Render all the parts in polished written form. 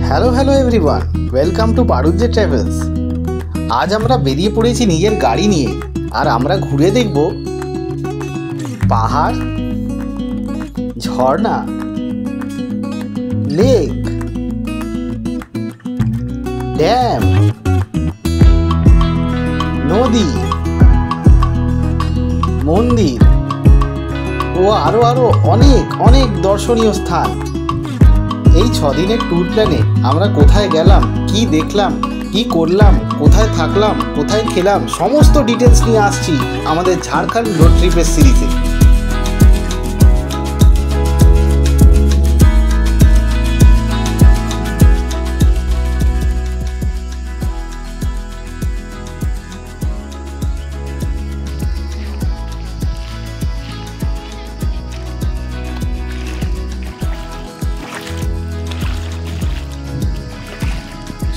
Hello hello everyone, welcome to পারুজ্জে travels. আজ আমরা বেরিয়ে পড়েছি নিজের গাড়ি নিয়ে, আর আমরা ঘুরে দেখব পাহাড়, ঝর্ণা, লেক, ড্যাম, নদী, মন্দির ও আরো অনেক অনেক দর্শনীয় স্থান। এই 6 দিনের ট্যুর প্ল্যানে আমরা কোথায় গেলাম, কি দেখলাম, কি করলাম, কোথায় থাকলাম, কোথায় খেলাম, সমস্ত ডিটেলস নিয়ে আসছি আমাদের ঝাড়খণ্ড রোড ট্রিপের সিরিজে।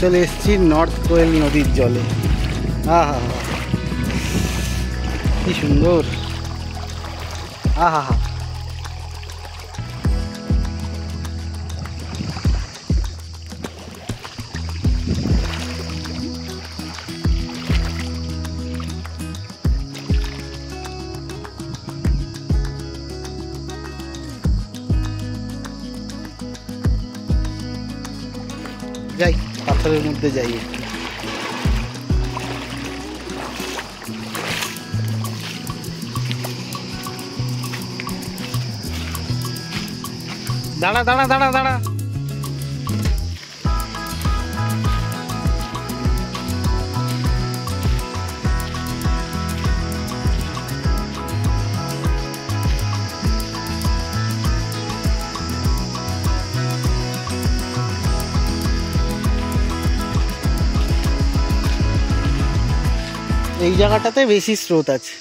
চলে এসেছি নর্থ কোয়েল নদীর জলে। আহা কি সুন্দর, আহা হা। যাই পাথরের মধ্যে যাই একটু। দাঁড়া দাঁড়া দাঁড়া দাঁড়া। এই জায়গাটাতে বেশি স্রোত আছে।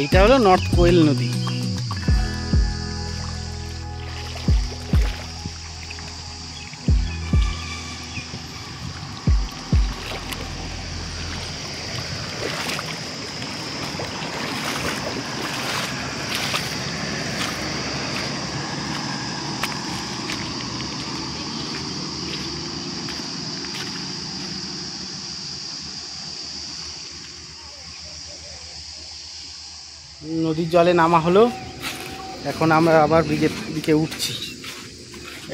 এইটা হলো নর্থ কোয়েল নদী। নদীর জলে নামা হলো, এখন আমরা আবার ব্রিজের দিকে উঠছি।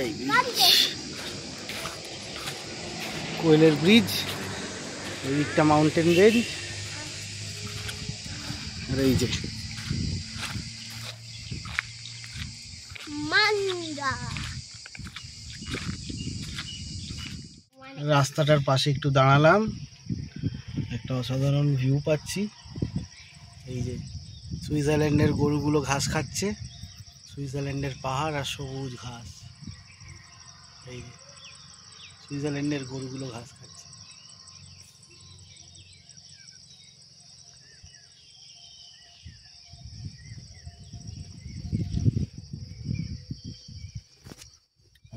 এই কোয়েলের ব্রিজ, এই দিকটা মাউন্টেন রেঞ্জ, আর এই যে রাস্তাটার পাশে একটু দাঁড়ালাম, একটা অসাধারণ ভিউ পাচ্ছি। এই যে সুইজারল্যান্ডের গরুগুলো ঘাস খাচ্ছে, সুইজারল্যান্ডের পাহাড় আর সবুজ ঘাস। এই সুইজারল্যান্ডের গরুগুলো ঘাস খাচ্ছে।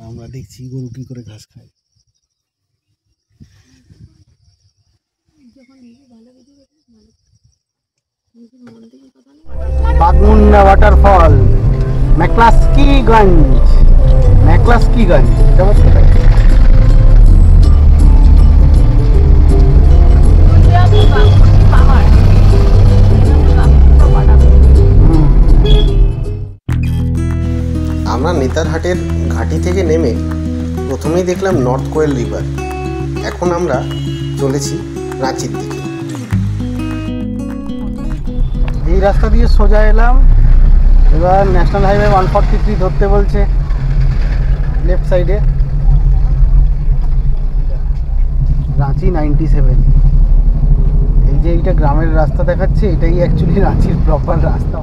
আমরা দেখছি গরু কি করে ঘাস খায়। বাগমুন্ডা ওয়াটারফল, ম্যাকলাস্কিগঞ্জ, এটা হচ্ছে আমরা নেতারহাটের ঘাটি থেকে নেমে প্রথমেই দেখলাম নর্থ কোয়েল রিভার। এখন আমরা চলেছি রাঁচির দিকে। এই রাস্তা দিয়ে সোজা এলাম, এবার ন্যাশনাল হাইওয়ে 143 ধরতে বলছে লেফট সাইডে, রাঁচি 97। এই যে এইটা গ্রামের রাস্তা দেখাচ্ছে, এটাই অ্যাকচুয়ালি রাঁচির প্রপার রাস্তা।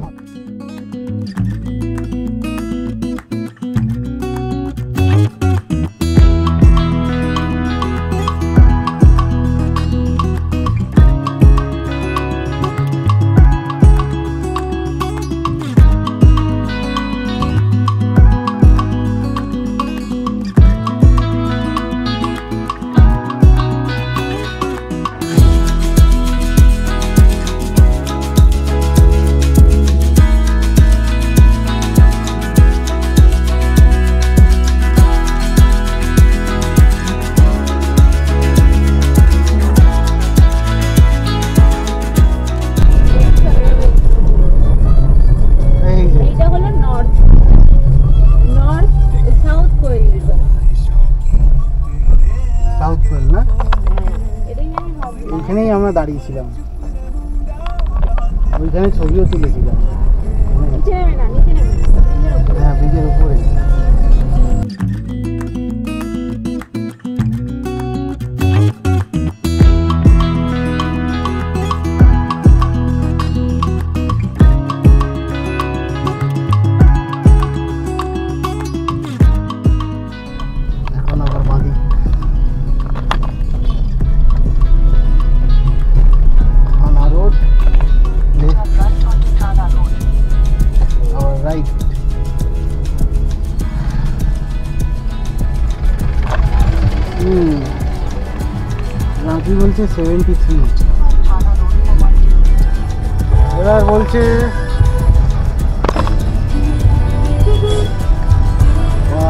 সময় দাঁড়িয়েছিলাম, ওইখানে ছবিও তুলেছিলাম। হ্যাঁ, ব্রিজের উপরে। এখন আবার বাঁধি। road, left, our right. Ranchi বলছে 73, এবার বলছে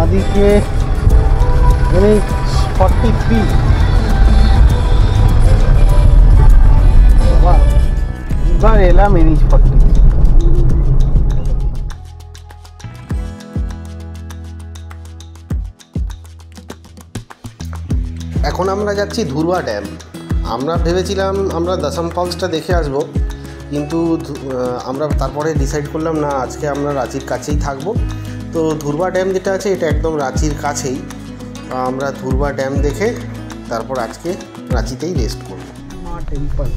আদিকে 43। এবার এলাম NH 40। এখন আমরা যাচ্ছি ধুরবা ড্যাম। আমরা ভেবেছিলাম আমরা দশম ফলসটা দেখে আসব, কিন্তু আমরা তারপরে ডিসাইড করলাম না, আজকে আমরা রাঁচির কাছেই থাকবো। তো ধুরবা ড্যাম যেটা আছে এটা একদম রাঁচির কাছেই। আমরা ধুরবা ড্যাম দেখে তারপর আজকে রাঁচিতেই রেস্ট করব। টেম্পল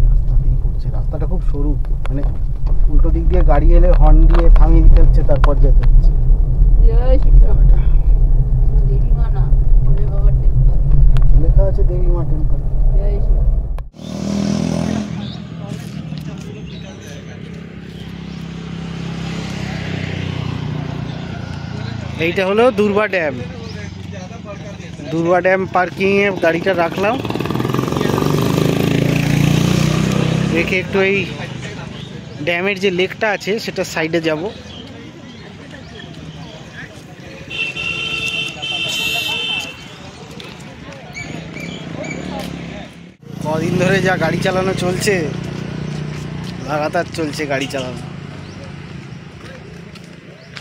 রাস্তাতেই পড়ছে, রাস্তাটা খুব সরু, মানে উল্টো দিক দিয়ে গাড়ি এলে হর্ন দিয়ে থামিয়ে দিতে হচ্ছে, তারপর যেতে হচ্ছে। লেখা আছে দেবী মা টেম্পল। এইটা হলো ধুরবা ড্যাম। ধুরবা ড্যাম পার্কিংয়ে গাড়িটা রাখলাম, রেখে একটু এই ড্যামের যে লেকটা আছে সেটা সাইডে যাব। কদিন ধরে যা গাড়ি চালানো চলছে, লাগাতার চলছে গাড়ি চালানো।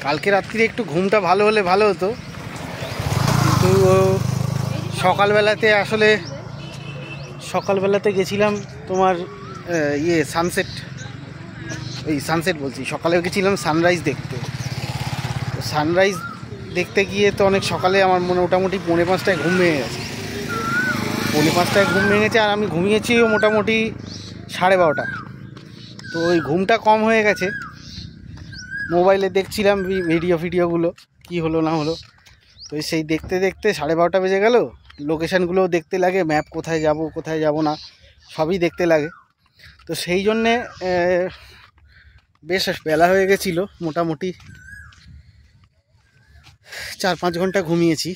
কালকে রাত্রিরে একটু ঘুমটা ভালো হলে ভালো হতো, কিন্তু সকালবেলাতে গেছিলাম তোমার সানসেট বলছি, সকালে গেছিলাম সানরাইজ দেখতে। সানরাইজ দেখতে গিয়ে তো অনেক সকালে আমার মোটামুটি 4:45টায় ঘুম ভেঙে গেছে। 4:45টায় ঘুম ভেঙেছে, আর আমি ঘুমিয়েছিও মোটামুটি 12:30টা। তো ওই ঘুমটা কম হয়ে গেছে, মোবাইলে দেখছিলাম ভিডিওগুলো কি হলো না হলো। তো সেই দেখতে দেখতে 12:30টা বেজে গেল। লোকেশানগুলোও দেখতে লাগে, ম্যাপ কোথায় যাব না সবই দেখতে লাগে। তো সেই জন্যে বেশ বেলা হয়ে গেছিলো, মোটামুটি 4-5 ঘন্টা ঘুমিয়েছি।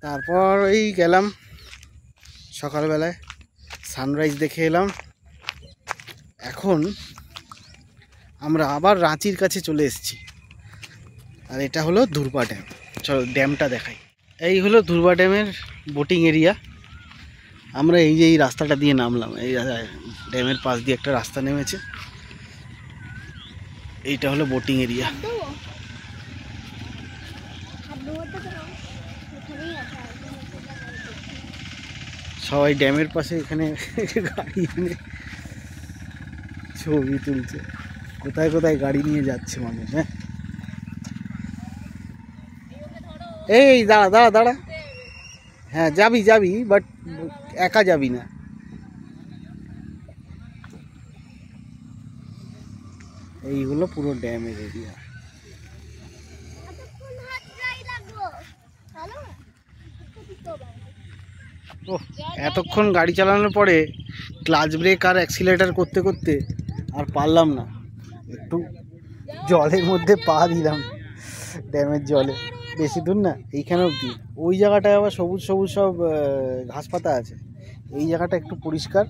তারপর এই গেলাম সকালবেলায় সানরাইজ দেখে এলাম। এখন আমরা আবার রাঁচির কাছে চলে এসেছি, আর এটা হলো ধুরবা ড্যাম। চলো ড্যামটা দেখাই। এই হলো ধুরবা ড্যামের বোটিং এরিয়া। আমরা এই যে এই রাস্তাটা দিয়ে নামলাম, এই ড্যামের পাশ দিয়ে একটা রাস্তা নেমেছে, এইটা হলো বোটিং এরিয়া। সবাই ড্যামের পাশে এখানে গাড়ি এনে ছবি তুলছে, কোথায় কোথায় গাড়ি নিয়ে যাচ্ছে মানুষ। হ্যাঁ, এই দাঁড়া, হ্যাঁ যাবি, বাট একা যাবি না। এইগুলো পুরো ড্যামের এরিয়া। ও, এতক্ষণ গাড়ি চালানোর পরে ক্লাচ ব্রেক আর অ্যাক্সিলারেটর করতে করতে আর পারলাম না, একটু জলের মধ্যে পা দিলাম, ড্যামের জলে। বেশি দূর না, এইখানে অবধি। ওই জায়গাটায় আবার সবুজ সব ঘাস পাতা আছে, এই জায়গাটা একটু পরিষ্কার,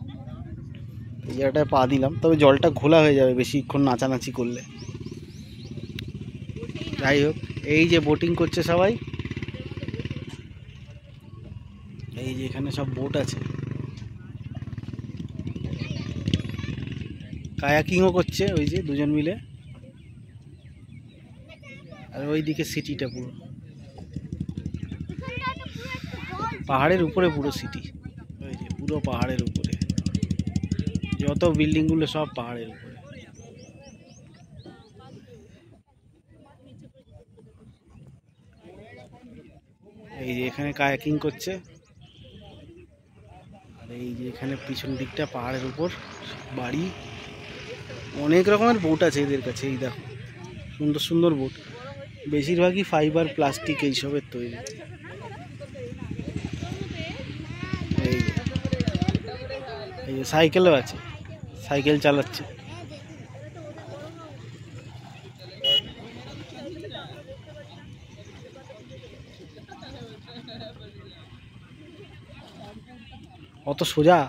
এই জায়গাটায় পা দিলাম। তবে জলটা ঘোলা হয়ে যাবে বেশিক্ষণ নাচানাচি করলে। যাই হোক, এই যে বোটিং করছে সবাই, এই যে এখানে সব বোট আছে, কায়াকিংও করছে ওই যে দুজন মিলে। আর ওইদিকে সিটিটা পুরো পাহাড়ের উপরে, পুরো সিটি। ওই যে পুরো পাহাড়ের উপরে, যত বিল্ডিংগুলো সব পাহাড়ের উপরে। এই যে এখানে কায়াকিং করছে, আর এই যে এখানে পিছন দিকটা পাহাড়ের উপর বাড়ি। অনেক রকমের বোট আছে এদের কাছে, এই দেখো সুন্দর সুন্দর বোট, বেশিরভাগই ফাইবার প্লাস্টিক এইসবের তৈরি। এই যে সাইকেলও আছে, সাইকেল চালাচ্ছে। অত সোজা,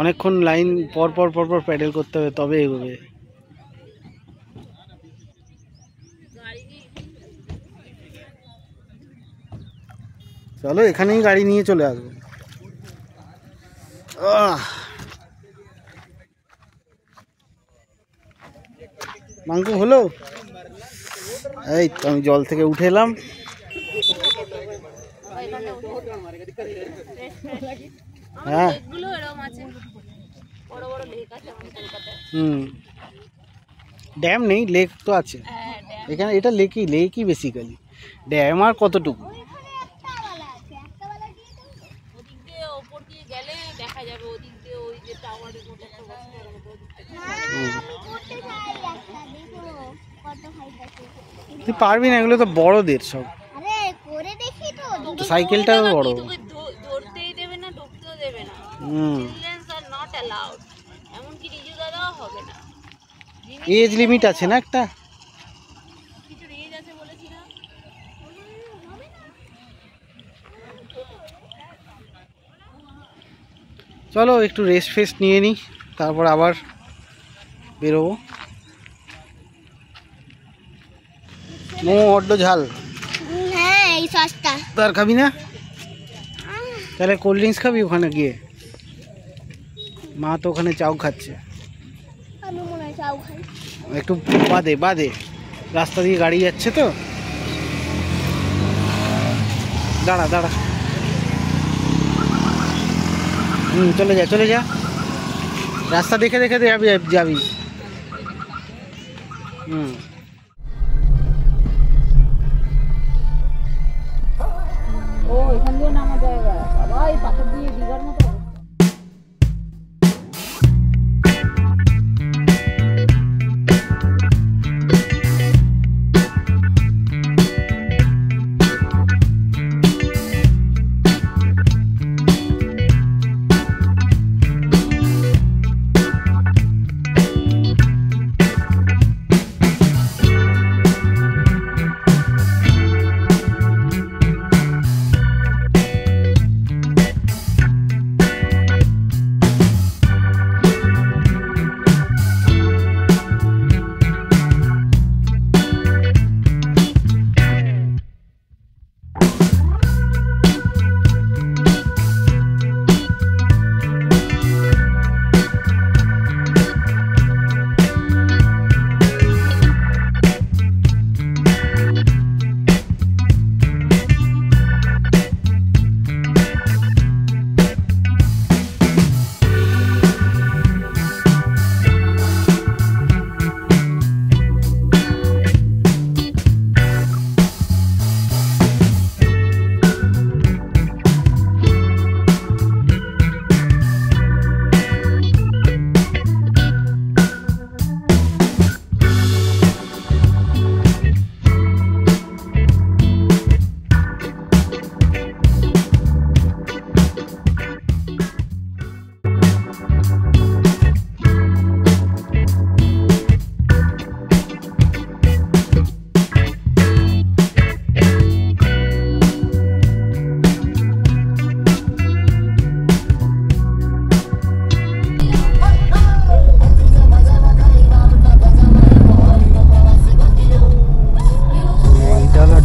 অনেকক্ষণ লাইন পর পর পর পর প্যাডেল করতে হবে তবে এগোবে। চলো এখানেই গাড়ি নিয়ে চলে আসবো। মাংস হলো, এই তো আমি জল থেকে উঠে এলাম। হ্যাঁ ড্যাম নেই, লেক তো আছে এখানে। এটা লেকই বেসিক্যালি, ড্যাম আর কতটুকু। তুই পারবি না, এগুলো তো বড়দের সব। সাইকেলটাও বড়। এজ লিমিট আছে না একটা? চলো একটু রেস্ট ফেস্ট নিয়ে নিই, তারপর আবার বেরোবো। মোমো বড্ড ঝাল। তার খাবি না? তাহলে কোল্ড ড্রিঙ্কস খাবি ওখানে গিয়ে? মা তো ওখানে চাউ খাচ্ছে। একটু বাদে বাদে রাস্তা দিয়ে গাড়ি যাচ্ছে তো, দাঁড়া দাঁড়া। চলে যা চলে যা, রাস্তা দেখে দেখে যাবি। ও এখান দিয়ে নামা জায়গা, বাবা এই পাথর দিয়ে দিঘার মতো।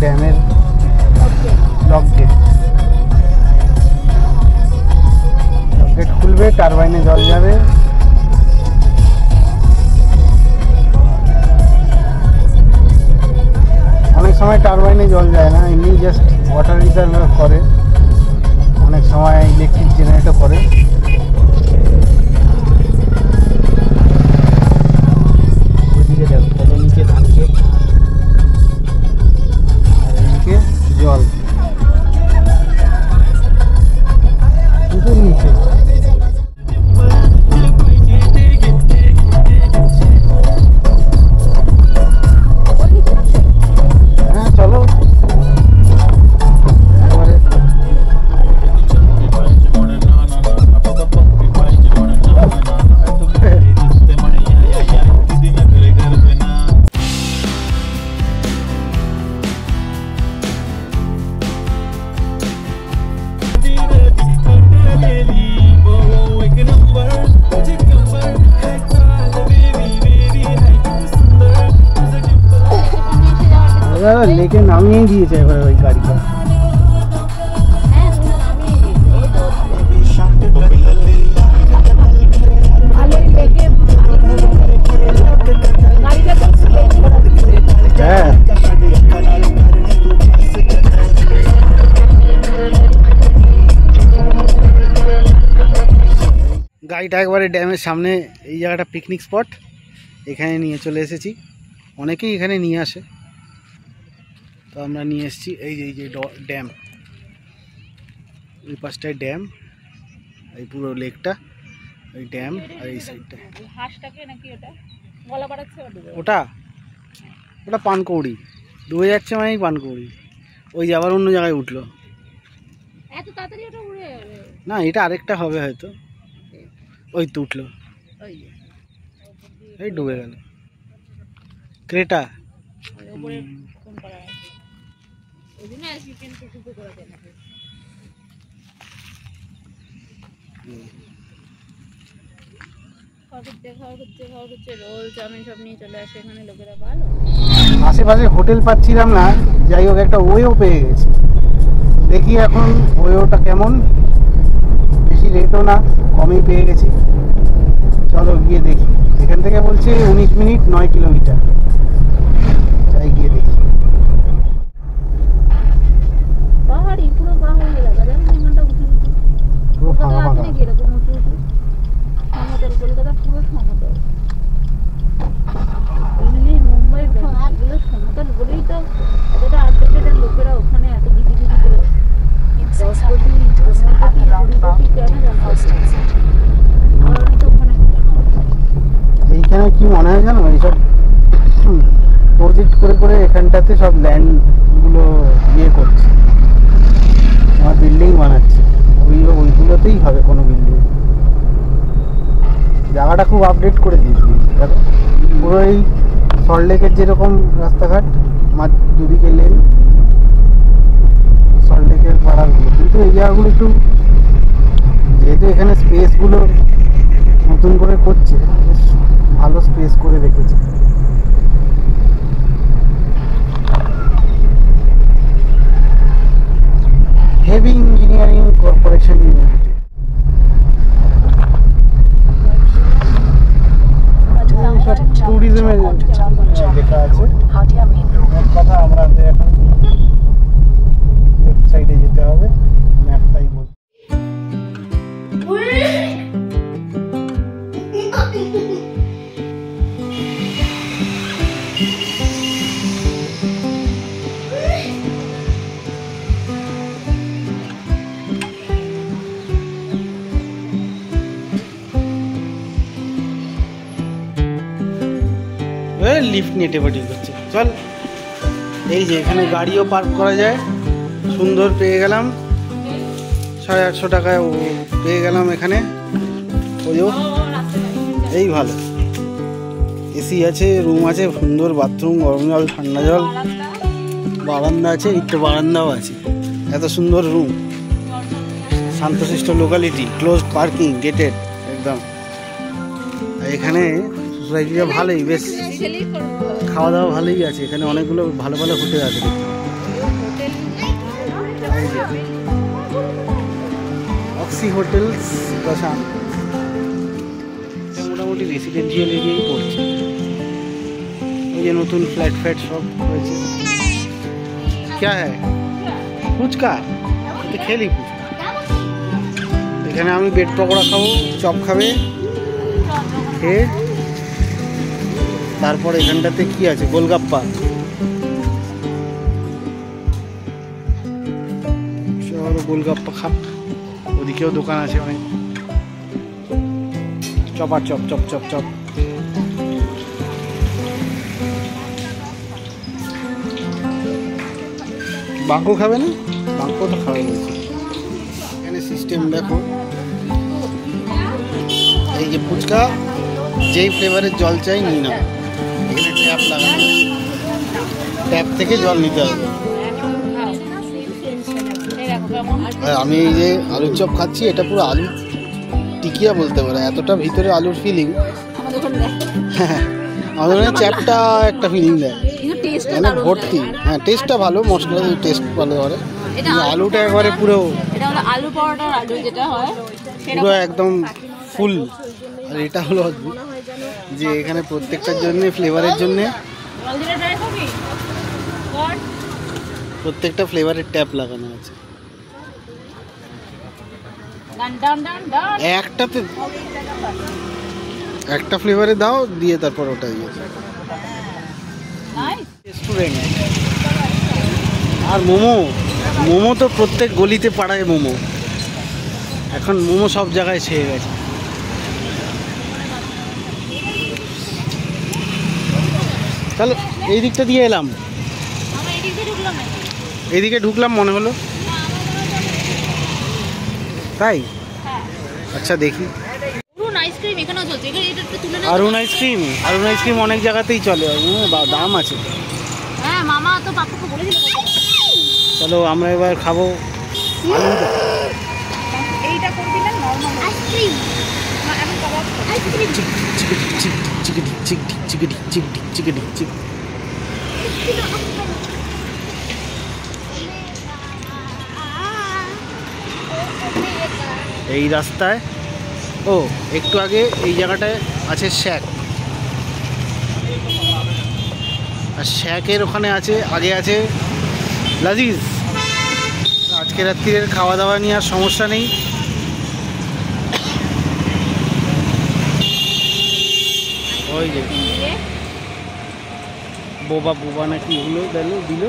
ড্যামের লক গেট। লক গেট খুলবে, টারবাইনে জল যাবে। অনেক সময় টারবাইনে জল যায় না, এমনি জাস্ট ওয়াটার রিজার্ভ করে। অনেক সময় ইলেকট্রিক জেনারেটর করে। ওইদিকে দেখো কত নিচে ধান ক্ষেত, আর এইদিকে জল প্রচুর নিচে। হ্যাঁ চলো এবারে লেকে নামিয়েই দিয়েছে এবার ওই গাড়িটা। হ্যাঁ গাড়িটা একবারে ড্যামের সামনে, এই জায়গাটা পিকনিক স্পট, এখানে নিয়ে চলে এসেছি। অনেকেই এখানে নিয়ে আসে, তো আমরা নিয়ে এসেছি। এই যে ড্যাম, ওই পাশটায় ড্যাম, এই পুরো লেকটা ওই ড্যাম, আর এই সাইডটা ওটা ওটা পানকৌড়ি ডুবে যাচ্ছে, মানে পানকৌড়ি। ওই যে আবার অন্য জায়গায় উঠলো না, এটা আরেকটা হবে হয়তো। ওই তো উঠলো, এই ডুবে গেল ক্রেটা। আশেপাশে হোটেল পাচ্ছিলাম না, যাই হোক একটা ওয়েও পেয়ে গেছি। দেখি এখন ওয়েওটা কেমন, বেশি রেটও না, কমই পেয়ে গেছি। চলো গিয়ে দেখি। এখান থেকে বলছে 19 মিনিট 9 কিলোমিটার, যাই গিয়ে দেখি। পাহাড়ি পুরো পাহাড়ি এলাকা, দেখুন এখানটা উঁচু উঁচু, পুরো ফাঁকা ফাঁকা। এরকম উঁচু উঁচু সমতল, কলকাতা পুরো সমতল। দিল্লি, মুম্বাই, এগুলো সমতল বলেই তো এতটা আপডেটেড লোকেরা ওখানে এত দিদি দিদি করে 10 কোটি 15 কোটি 20 কোটি কেন জানতে, কারণ তো ওখানে এইখানে কি মনে হয় জানো, এইসব প্রজেক্ট করে করে এখানটাতে সব ল্যান্ডগুলো ইয়ে করছে, আমার বিল্ডিং বানাচ্ছে। ওইগুলোতেই হবে কোনো বিল্ডিং। জায়গাটা খুব আপডেট করে দিয়েছি, পুরো এই সল্টলেকের যেরকম রাস্তাঘাট, আমার দুদিকে লেন, সল্টলেকের পাড়াগুলো। কিন্তু এই জায়গাগুলো একটু, যেহেতু এখানে স্পেসগুলো নতুন করে করছে, বেশ ভালো স্পেস করে রেখেছে। হেভি ইঞ্জিনিয়ারিং কর্পোরেশন ট্যুরিজমের লেখা আছে। কথা আমরা এখন লেফট সাইডে যেতে হবে, ম্যাপটাই বল। লিফট নিয়ে টেপাটি করছে। চল, এই যে এখানে গাড়িও পার্ক করা যায়, সুন্দর পেয়ে গেলাম 850 টাকায় পেয়ে গেলাম এখানে। ওইও এই ভালো, এসি আছে, রুম আছে, সুন্দর বাথরুম, গরম জল, ঠান্ডা জল, বারান্দা আছে, একটু বারান্দাও আছে, এত সুন্দর রুম, শান্তশিষ্ট লোকালিটি, ক্লোজ পার্কিং, গেটেড একদম। এখানে সোসাইটিটা ভালোই, বেশ খাওয়া দাওয়া ভালোই আছে। এখানে অনেকগুলো ভালো ভালো হোটেল আছে, অক্সি হোটেলস প্রশান্ত। মোটামুটি রেসিডেন্সিয়াল এরিয়াই পড়ছে। ওই যে নতুন ফ্ল্যাট ফ্ল্যাট সব হয়েছে। क्या है ফুচকা? খেলি ফুচকা। এখানে আমি ব্রেড পকোড়া খাবো, চপ খাবে, খেয়ে তারপর এখানটাতে কি আছে, গোলগাপ্পা। চলো গোলগাপ্পা খাপ, ওদিকেও দোকান আছে অনেক, চপ আর চপ চপ চপ চপ। বাঙ্কো খাবে না? বাঙ্কো তো খাবে বলছে। এখানে সিস্টেম দেখো, এই যে ফুচকা, যেই ফ্লেভারের জল চাই নিয়ে নাও। এখানে ট্যাপ লাগানো, ট্যাপ থেকে জল নিতে হবে। আর আমি এই যে আলুর চপ খাচ্ছি, এটা পুরো আলু টিকিয়া বলতে পারে, এতটা ভিতরে আলুর ফিলিং। আমাদের ওখানে চ্যাপটা একটা ফিলিং দেয়, মানে ভর্তি। হ্যাঁ, টেস্টটা ভালো, মশলা টেস্ট ভালো করে। আলুটা একবারে পুরো আলু পরোটার আলু যেটা হয় পুরো একদম ফুল। আর এটা হলো অদ্ভুত যে এখানে প্রত্যেকটার জন্য ফ্লেভারের জন্য প্রত্যেকটা ফ্লেভারের ট্যাপ লাগানো আছে। একটাতে একটা ফ্লেভারে দাও, দিয়ে তারপর ওটা দিয়ে রেস্টুরেন্ট। আর মোমো, মোমো তো প্রত্যেক গলিতে পাড়ায় মোমো, এখন মোমো সব জায়গায় ছেয়ে গেছে। তাহলে এই দিকটা দিয়ে এলাম, এইদিকে ঢুকলাম মনে হলো, তাই? আচ্ছা দেখি। আরুণ আইসক্রিম, আরুণ আইসক্রিম অনেক জায়গাতেই চলে, দাম আছে। চলো আমরা এবার খাবো এই রাস্তায়। ও একটু আগে এই জায়গাটায় আছে শ্যাক, আর শ্যাকের ওখানে আছে, আগে আছে লাজিজ। আজকে রাত্রির খাওয়া দাওয়া নিয়ে আর সমস্যা নেই। ওই যে বোবা বোবা না কি ওগুলো দিল,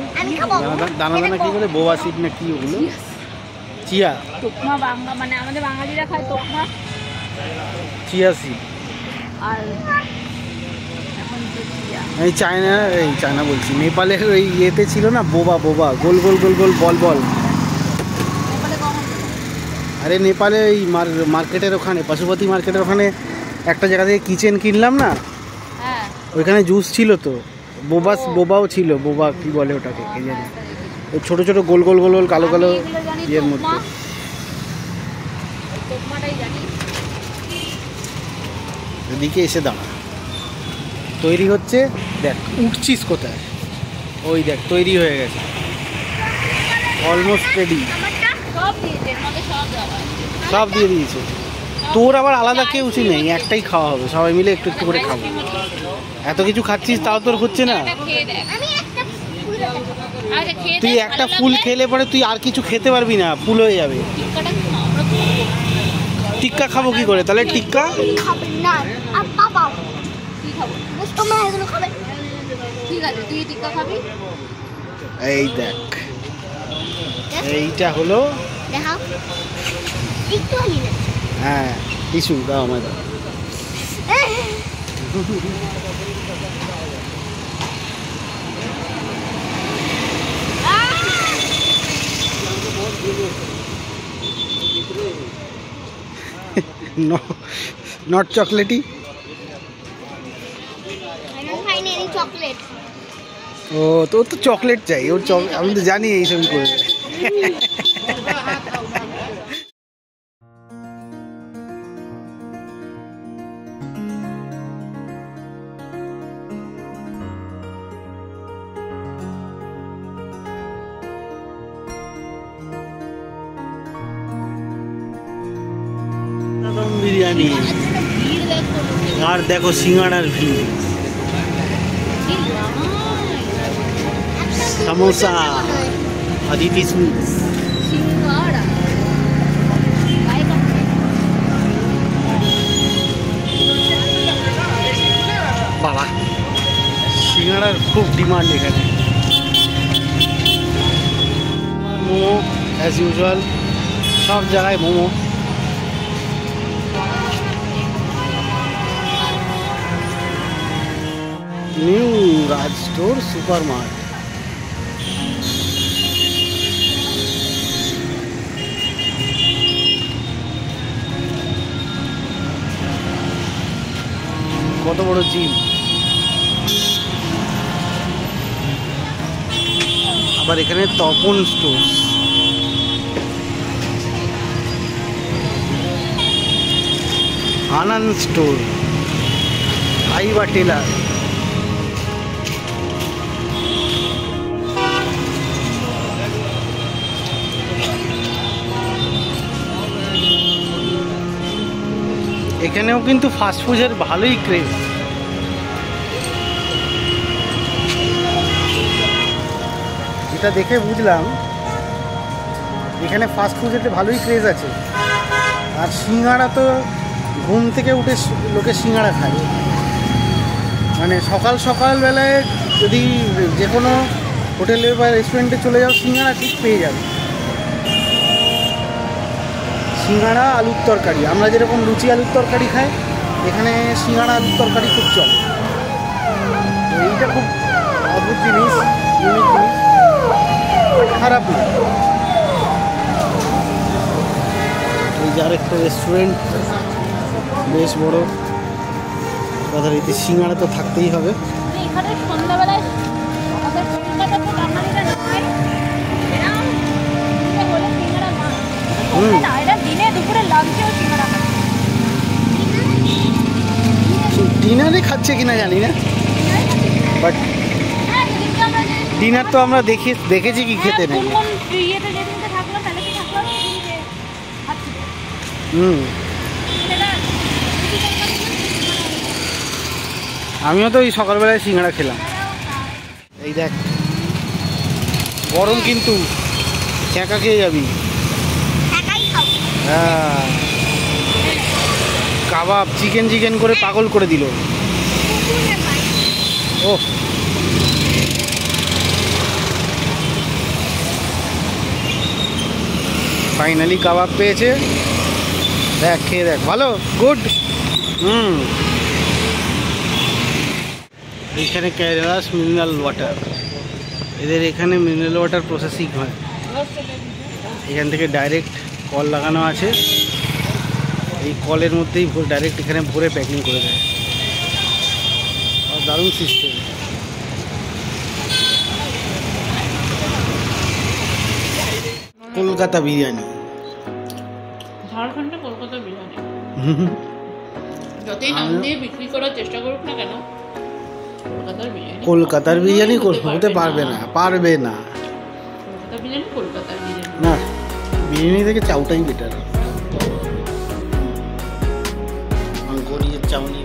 দানা দানা কি বলে, বোবা সিড না কি ওগুলো, চিয়া, মানে আমাদের বাঙালিরা খায় তোকমা, চিয়া সিড। আর এই চায়না বলছি, নেপালের ওই ইয়েতে ছিল না বোবা বোবা, গোল গোল গোল গোল বল বল। আরে নেপালে এই মার্কেটের ওখানে, পশুপতি মার্কেটের ওখানে একটা জায়গা থেকে কিচেন কিনলাম না, ওইখানে জুস ছিল তো, বোবাও ছিল, বোবা কি বলে ওটাকে কে জানি, ওই ছোটো ছোটো গোল গোল গোল গোল কালো কালো ইয়ের মধ্যে। এদিকে এসে দাঁড়া, তৈরি হচ্ছে, দেখ উঠছিস কোথায়, ওই দেখ তৈরি হয়ে গেছে, অলমোস্ট রেডি, সব দিয়ে দিয়েছে। তোর আবার আলাদা কেউ উঠি নেই, একটাই খাওয়া হবে, সবাই মিলে একটু একটু করে খাবো। এত কিছু খাচ্ছিস তাও তোর হচ্ছে না। তুই একটা ফুল খেলে পরে তুই আর কিছু খেতে পারবি না, ফুল হয়ে যাবে। টিক্কা খাবো কি করে তাহলে? টিক্কা এই দেখ, এইটা হলো, হ্যাঁ টিস্যু দাও আমায় দাও। নট চকলেটি, ও তোর তো চকলেট চাই, ওর আমি তো জানি এইসবই করে। বিরিয়ানি, আর দেখো সিঙ্গাড়ার ভিড়, समोसा, अदिति स्वीट्स, সিঙ্গাড়ার খুব ডিমান্ড এখানে। মোমো অ্যাজ ইউজুয়াল, সব জায়গায় মোমো। নিউ রাজ স্টোর সুপার মার্ট। কত বড় জিম। আবার এখানে তপন স্টোর, আনন্দ স্টোর, আইবা টেলার। এখানেও কিন্তু ফাস্টফুডের ভালোই ক্রেজ। এটা দেখে বুঝলাম এখানে ফাস্টফুডের ভালোই ক্রেজ আছে। আর সিঙ্গাড়া তো ঘুম থেকে উঠে লোকে সিঙ্গাড়া খায়। মানে সকাল সকালবেলায় যদি যে কোনো হোটেলে বা রেস্টুরেন্টে চলে যাও, সিঙ্গাড়া ঠিক পেয়ে যাবে। সিঙ্গাড়া আলুর তরকারি, আমরা যেরকম লুচি আলুর তরকারি খাই, এখানে সিঙ্গাড়া আলুর তরকারি খুব চলে। তো এইটা খুব অদ্ভুত জিনিস, ইউনিক জিনিস, খারাপ না। এই যে আরেকটা রেস্টুরেন্ট, বেশ বড়। কথা রীতি সিঙ্গাড়া তো থাকতেই হবে। এখানে সন্ধ্যাবেলায় আমাদের কলকাতা তো বাঙালিরা নয়, এরকম হলে সিঙ্গাড়া না, এটা দিনে দুপুরে লাঞ্চেও সিঙ্গাড়া খায়। ডিনারে খাচ্ছে কিনা জানি না, বাট হ্যাঁ, যেদিনকে আমরা ডিনার তো আমরা দেখেছি কি খেতে নেই। কোন ইয়েতে যেদিনকে থাকলাম, তাহলে কি থাকলাম সেদিনকে খাচ্ছি। সেটা আমিও তো এই সকালবেলায় সিঙ্গাড়া খেলাম। এই দেখ, গরম কিন্তু ছ্যাঁকা খেয়ে যাবি। হ্যাঁ, কাবাব চিকেন করে পাগল করে দিল। ও ফাইনালি কাবাব পেয়েছে। দেখ, খেয়ে দেখ, ভালো, গুড। এখানে কেরালাস মিনারেল ওয়াটার, এদের এখানে মিনারেল ওয়াটার প্রসেসিং হয়। এখান থেকে ডাইরেক্ট কল লাগানো আছে, এই কলের মধ্যেই ডাইরেক্ট এখানে ভরে প্যাকিং করে দেয়। আর দারুণ সিস্টেম। কলকাতা বিরিয়ানি, ঝাড়খণ্ডে কলকাতা বিরিয়ানি যতই নাম দিয়ে বিক্রি করার চেষ্টা করুক না কেন, কলকাতার বিরিয়ানি হতে পারবে না, পারবে না। কলকাতা বিরিয়ানি কলকাতার বিরিয়ানি না, বিরিয়ানি থেকে চাউটাই বেটার। গড়িয়ে চাউনি